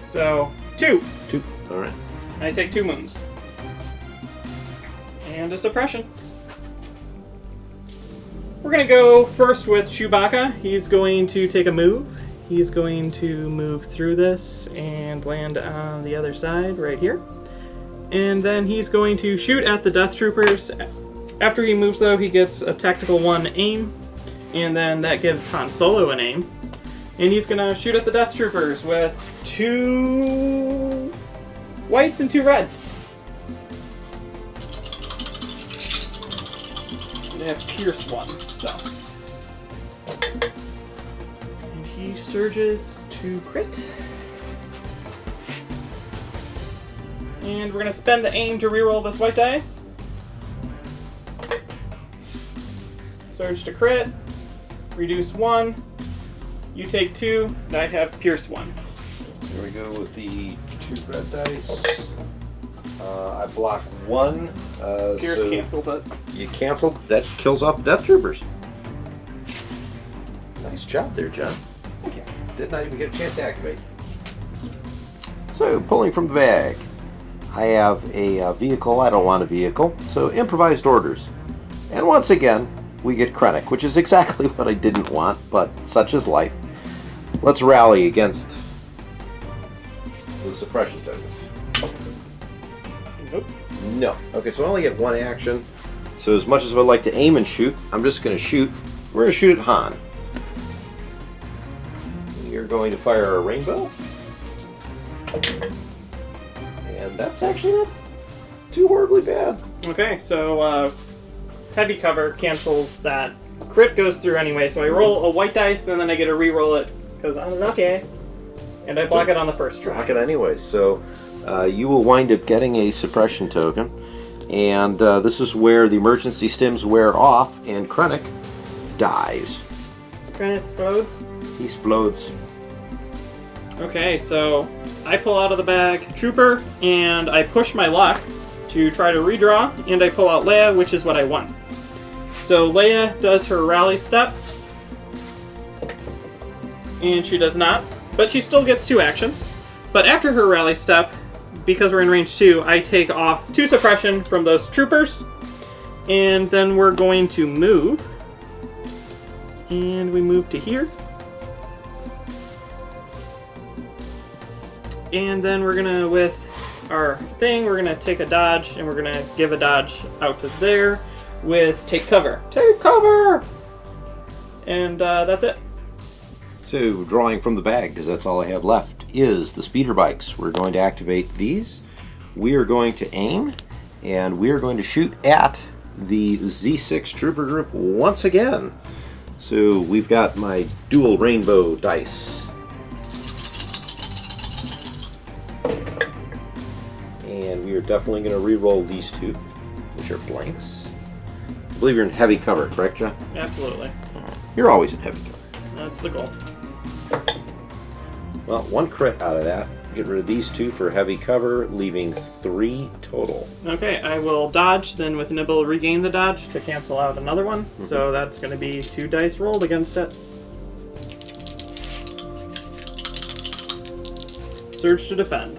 So, 2. 2, alright. I take 2 wounds. And a suppression. We're going to go first with Chewbacca. He's going to take a move. He's going to move through this and land on the other side right here. And then he's going to shoot at the Death Troopers. After he moves though, he gets a tactical 1 aim. And then that gives Han Solo an aim. And he's going to shoot at the Death Troopers with 2 whites and 2 reds. They have Pierce 1, so. And he surges to crit. And we're going to spend the aim to reroll this white dice. Surge to crit. Reduce 1. You take 2. And I have Pierce 1. Here we go with the 2 red dice. I block 1. Pierce so cancels it. You canceled. That kills off Death Troopers. Nice job there, John. Thank you. Did not even get a chance to activate. So, pulling from the bag. I have a vehicle. I don't want a vehicle. So, improvised orders. And once again, we get Krennic, which is exactly what I didn't want, but such is life. Let's rally against the suppression tokens. Nope. No. Okay, so I only get 1 action. So as much as I would like to aim and shoot, I'm just going to shoot. We're going to shoot at Han. You're going to fire a rainbow. And that's actually not too horribly bad. Okay, so heavy cover cancels that. Crit goes through anyway, so I roll a white dice and then I get to re-roll it because I'm lucky. And I block it on the first try. Block it anyway. So you will wind up getting a suppression token. And this is where the emergency stims wear off and Krennic dies. Krennic explodes. He explodes. Okay, so I pull out of the bag Trooper and I push my luck to try to redraw, and I pull out Leia, which is what I want. So Leia does her rally step, and she does not, but she still gets 2 actions. But after her rally step, because we're in range 2, I take off 2 suppression from those troopers, and then we're going to move, and we move to here. And then we're gonna, with our thing, we're gonna take a dodge, and we're gonna give a dodge out to there with take cover. Take cover! And that's it. So, drawing from the bag, because that's all I have left, is the speeder bikes. We're going to activate these. We are going to aim, and we are going to shoot at the Z6 trooper group once again. So, we've got my dual rainbow dice. And we are definitely going to re-roll these 2, which are blanks. I believe you're in heavy cover, correct, John? Absolutely. You're always in heavy cover. That's the goal. Well, 1 crit out of that. Get rid of these 2 for heavy cover, leaving 3 total. Okay, I will dodge, then with Nibble regain the dodge to cancel out another one. Mm-hmm. So that's going to be 2 dice rolled against it. Surge to defend.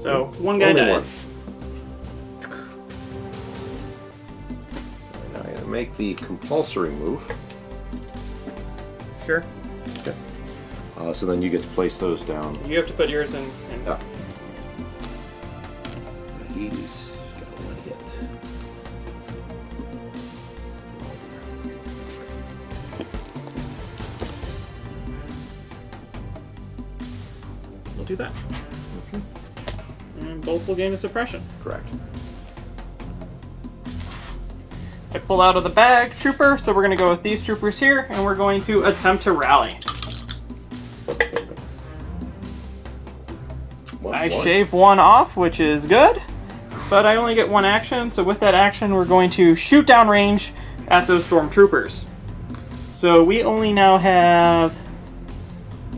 So 1 guy Only dies. Now I'm going to make the compulsory move. Sure. Okay. So then you get to place those down. You have to put yours in. Yeah. He's got one hit. We'll do that. And both will gain a suppression. Correct. I pull out of the bag Trooper, so we're going to go with these troopers here, and we're going to attempt to rally. I shave 1 off, which is good, but I only get 1 action, so with that action we're going to shoot down range at those stormtroopers. So we only now have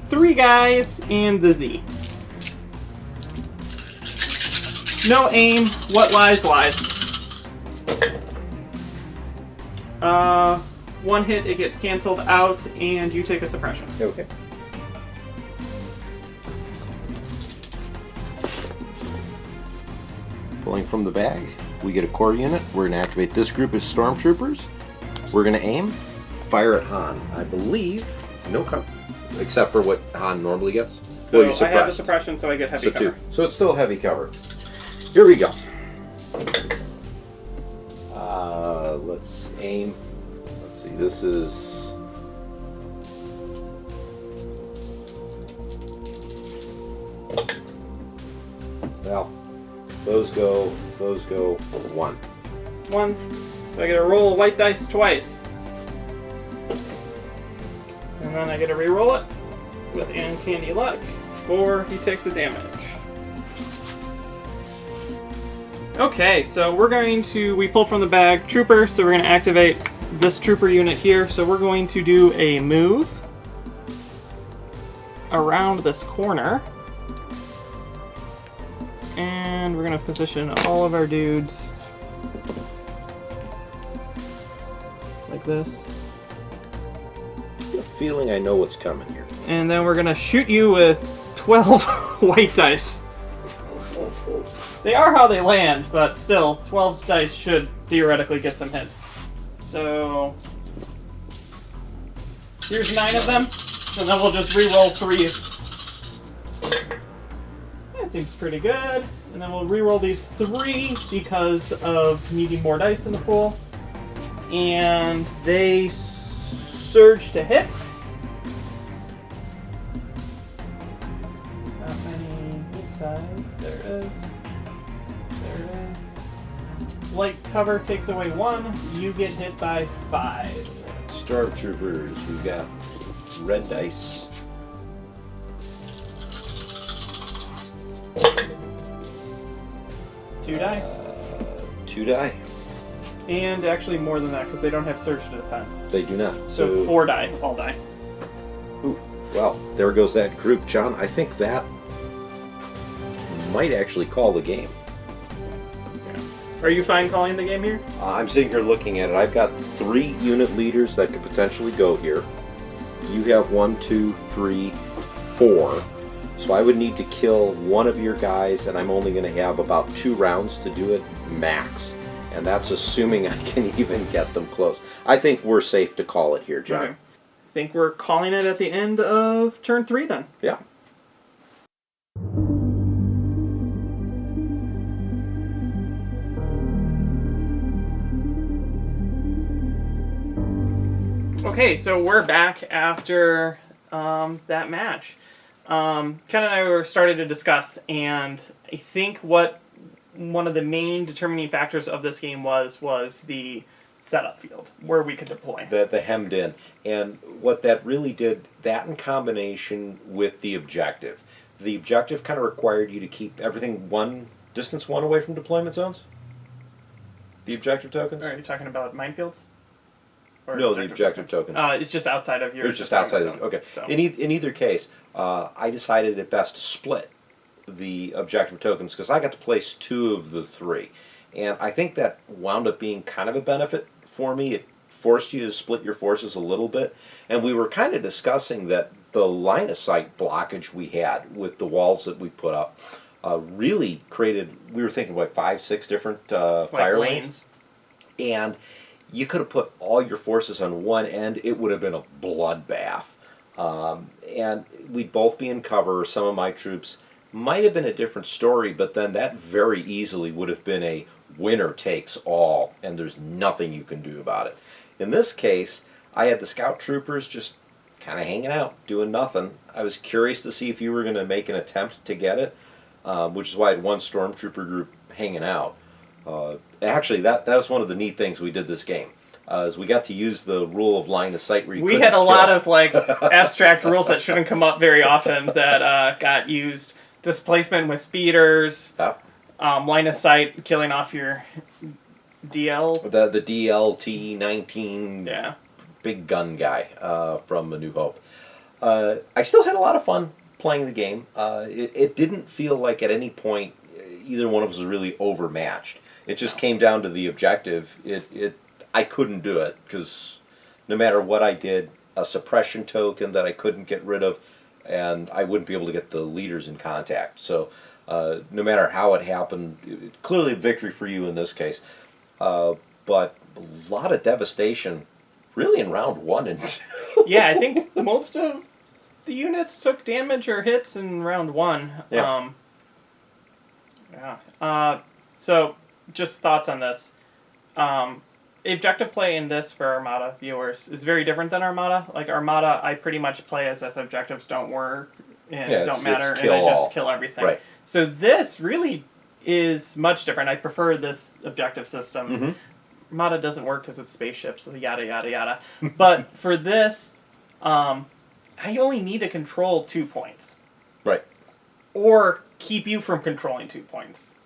3 guys and the Z. No aim, what lies, lies. 1 hit, it gets canceled out, and you take a suppression. Okay. Pulling from the bag, we get a core unit. We're going to activate this group as stormtroopers. We're going to aim, fire at Han. I believe no cover, except for what Han normally gets. So you're I have a suppression, so I get heavy cover. 2. So it's still heavy cover. Here we go. Let's aim. Let's see. This is. Well, those go 1. 1. So I get to roll a white dice twice. And then I get to re-roll it with uncanny luck, or he takes the damage. Okay, so we pulled from the bag Trooper, so we're going to activate this Trooper unit here. So we're going to do a move around this corner. And we're going to position all of our dudes like this. I have a feeling I know what's coming here. And then we're going to shoot you with 12 white dice. They are how they land, but still, 12 dice should theoretically get some hits. So, here's 9 of them, and then we'll just re-roll 3. That seems pretty good. And then we'll re-roll these 3 because of needing more dice in the pool. And they surge to hit. Not many hit sides. light cover takes away 1. You get hit by 5. Stormtroopers, we've got red dice. Two die. 2 die. And actually more than that, because they don't have surge to defend. They do not. So 4 die, all die. Ooh, well, there goes that group, John. I think that might actually call the game. Are you fine calling the game here? I'm sitting here looking at it. I've got 3 unit leaders that could potentially go here. You have 1, 2, 3, 4. So I would need to kill one of your guys, and I'm only going to have about 2 rounds to do it, max. And that's assuming I can even get them close. I think we're safe to call it here, John. Okay. I think we're calling it at the end of turn 3 then. Yeah. Okay, so we're back after that match. Ken and I were starting to discuss, and I think what one of the main determining factors of this game was the setup field where we could deploy. The hemmed in. And what that really did, that in combination with the objective. The objective kind of required you to keep everything distance 1 away from deployment zones? The objective tokens? Are you talking about minefields? Or No, the objective tokens. It's just outside of your... It's just outside of... Okay. So. In either case, I decided it best to split the objective tokens because I got to place 2 of the 3. And I think that wound up being kind of a benefit for me. It forced you to split your forces a little bit. And we were kind of discussing that the line of sight blockage we had with the walls that we put up really created, we were thinking like 5, 6 different fire lanes. And you could have put all your forces on one end, it would have been a bloodbath. And we'd both be in cover. Some of my troops might have been a different story, but then that very easily would have been a winner takes all, and there's nothing you can do about it. In this case, I had the scout troopers just kind of hanging out, doing nothing. I was curious to see if you were going to make an attempt to get it, which is why I had 1 stormtrooper group hanging out. Actually, that was one of the neat things we did this game. Is we got to use the rule of line of sight where you we had a lot of like abstract rules that shouldn't come up very often that got used. Displacement with speeders, Yep. Line of sight, killing off your DL. The DLT-19 Yeah. big gun guy from A New Hope. I still had a lot of fun playing the game. It didn't feel like at any point either one of us was really overmatched. It just came down to the objective. I couldn't do it because no matter what I did, a suppression token that I couldn't get rid of, and I wouldn't be able to get the leaders in contact. So no matter how it happened, clearly a victory for you in this case. But a lot of devastation really in round 1 and 2. Yeah, I think most of the units took damage or hits in round 1. Yeah. So, just thoughts on this. Objective play in this for Armada viewers is very different than Armada. Like Armada, I pretty much play as if objectives don't work and don't matter, and I just kill everything. Right. So this really is much different. I prefer this objective system. Mm-hmm. Armada doesn't work because it's spaceships, so yada yada yada. But for this, I only need to control 2 points. Right. Or keep you from controlling 2 points.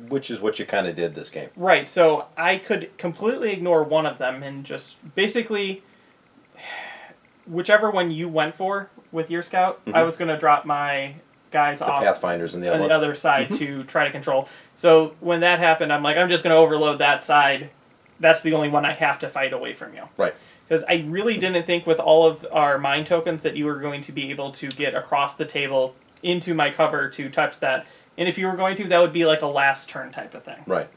Which is what you kind of did this game. Right, so I could completely ignore one of them and just basically, whichever one you went for with your scout, I was going to drop my guys off Pathfinders in the on the other side to try to control. So when that happened, I'm like, I'm just going to overload that side. That's the only one I have to fight away from you. Right. Because I really didn't think with all of our mine tokens that you were going to be able to get across the table into my cover to touch that. And if you were going to, that would be like a last turn type of thing. Right.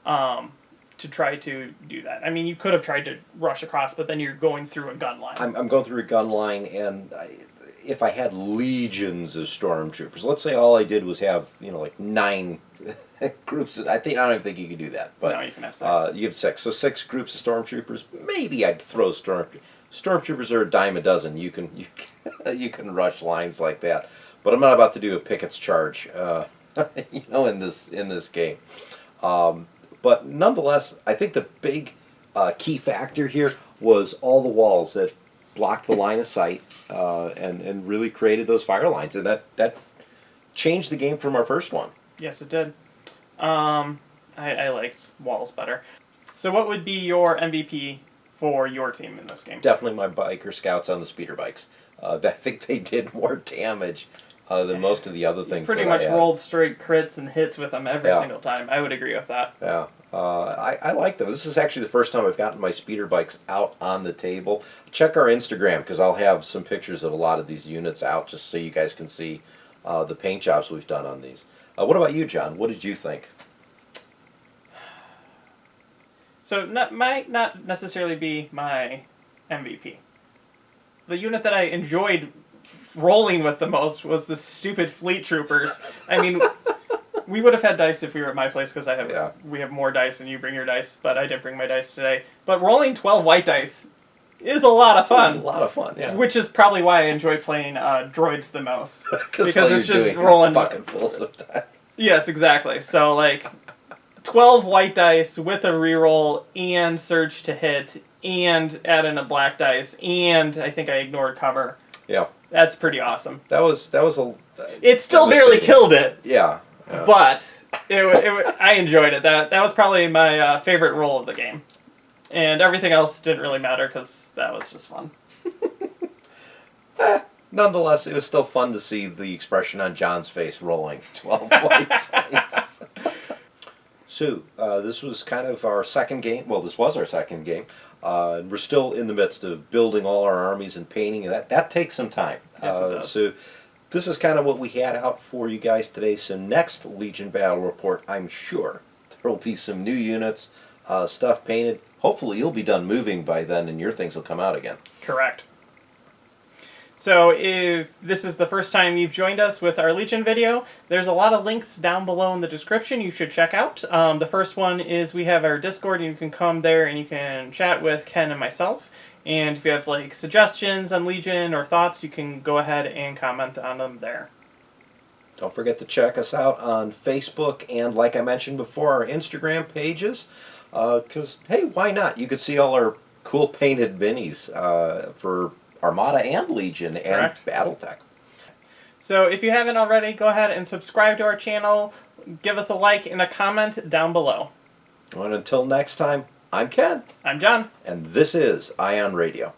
To try to do that. I mean, you could have tried to rush across, but then you're going through a gun line. I'm going through a gun line, and if I had legions of stormtroopers, let's say all I did was have, like 9 groups. I don't even think you could do that. But no, you can have 6. You have 6. So 6 groups of stormtroopers. Maybe I'd throw stormtroopers are a dime a dozen. You can rush lines like that. But I'm not about to do a Pickett's charge, in this game. But nonetheless, I think the big key factor here was all the walls that blocked the line of sight and really created those fire lines. And that changed the game from our first one. Yes, it did. I liked walls better. So what would be your MVP for your team in this game? Definitely my biker scouts on the speeder bikes. I think they did more damage than most of the other things. Pretty much rolled straight crits and hits with them every single time. I would agree with that. Yeah. I like them. This is actually the first time I've gotten my speeder bikes out on the table. Check our Instagram because I'll have some pictures of a lot of these units out just so you guys can see the paint jobs we've done on these. What about you, John? What did you think? So might not necessarily be my MVP. The unit that I enjoyed rolling with the most was the stupid fleet troopers. I mean, we would have had dice if we were at my place because we have more dice and you bring your dice, but I didn't bring my dice today. But rolling 12 white dice is a lot of fun. A lot of fun, yeah. Which is probably why I enjoy playing droids the most. Because it's just rolling bucketfuls of time. Yes, exactly. So like 12 white dice with a reroll and surge to hit and add in a black dice and I think I ignored cover. Yeah. That's pretty awesome. That was a... It still barely killed it. Yeah. But I enjoyed it. That was probably my favorite roll of the game. And everything else didn't really matter because that was just fun. Nonetheless, it was still fun to see the expression on John's face rolling 12 white dice. So, this was kind of our second game. Well, this was our second game. We're still in the midst of building all our armies and painting. That takes some time. Yes, it does. So, this is kind of what we had out for you guys today. So, next Legion Battle Report, I'm sure there will be some new units, stuff painted. Hopefully, you'll be done moving by then and your things will come out again. Correct. So if this is the first time you've joined us with our Legion video, there's a lot of links down below in the description you should check out. The first one is we have our Discord, and you can come there and you can chat with Ken and myself. And if you have like suggestions on Legion or thoughts, you can go ahead and comment on them there. Don't forget to check us out on Facebook and, like I mentioned before, our Instagram pages. Because, hey, why not? You could see all our cool painted minis for Armada and Legion and BattleTech. So if you haven't already, go ahead and subscribe to our channel. Give us a like and a comment down below. And until next time, I'm Ken. I'm John. And this is Ion Radio.